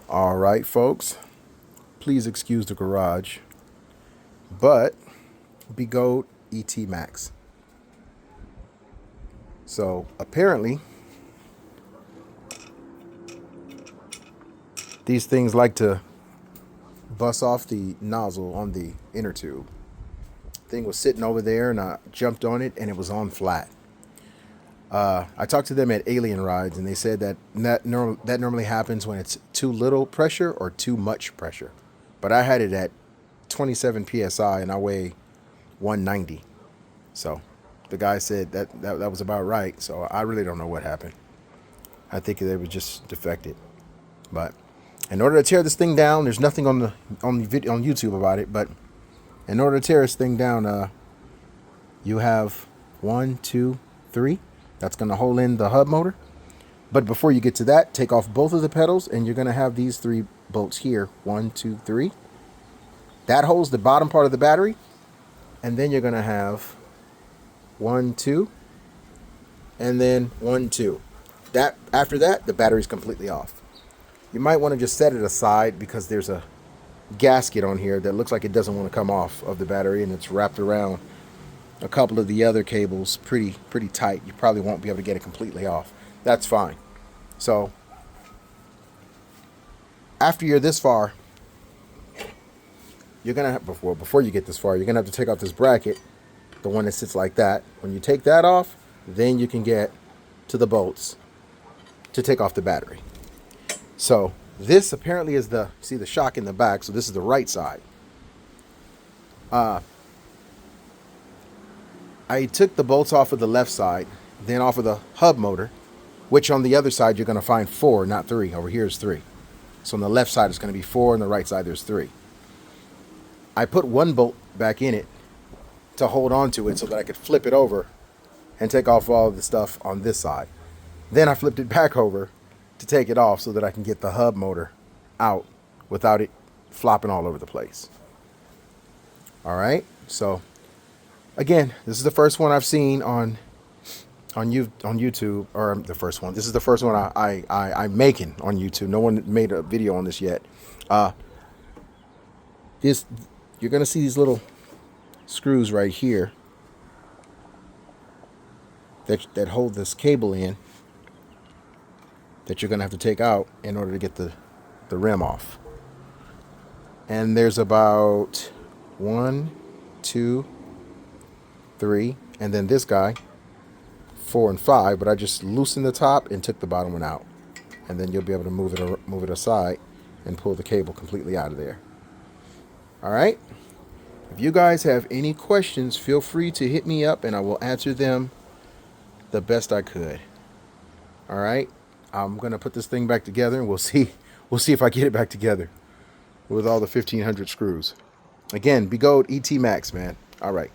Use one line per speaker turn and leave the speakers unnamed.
All right, folks, please excuse the garage, but Begode ET Max. So apparently, these things like to bust off the nozzle on the inner tube. Thing was sitting over there, and I jumped on it, and it was on flat. I talked to them at Alien Rides, and they said that normally happens when it's too little pressure or too much pressure. But I had it at 27 psi, and I weigh 190. So the guy said that was about right. So I really don't know what happened. I think they were just defected. But in order to tear this thing down, there's nothing on the video on YouTube about it. But in order to tear this thing down, you have 1, 2, 3. That's going to hold in the hub motor. But before you get to that, take off both of the pedals, and you're going to have these 3 bolts here. 1, 2, 3. That holds the bottom part of the battery. And then you're going to have 1, 2. And then 1, 2. After that, the battery's completely off. You might want to just set it aside because there's a gasket on here that looks like it doesn't want to come off of the battery, and it's wrapped around a couple of the other cables pretty tight. You probably won't be able to get it completely off. That's fine. So after you're this far, you're gonna have, before you get this far, you're gonna have to take off this bracket, the one that sits like that. When you take that off, then you can get to the bolts to take off the battery. So this apparently is the shock in the back. So this is the right side. I took the bolts off of the left side, then off of the hub motor, which on the other side you're going to find 4, not 3. Over here is 3. So on the left side it's going to be 4, and the right side there's 3. I put one bolt back in it to hold on to it so that I could flip it over and take off all of the stuff on this side. Then I flipped it back over to take it off so that I can get the hub motor out without it flopping all over the place. All right, so again, this is the first one I've seen on YouTube, or the first one. This is the first one I'm making on YouTube. No one made a video on this yet. You're gonna see these little screws right here that hold this cable in, that you're gonna have to take out in order to get the rim off. And there's about 1, 2, 3, and then this guy 4 and 5, but I just loosened the top and took the bottom one out, and then you'll be able to move it aside and pull the cable completely out of there. All right, if you guys have any questions, feel free to hit me up and I will answer them the best I could. All right, I'm gonna put this thing back together, and we'll see if I get it back together with all the 1,500 screws. Again, Begode ET Max, man. All right.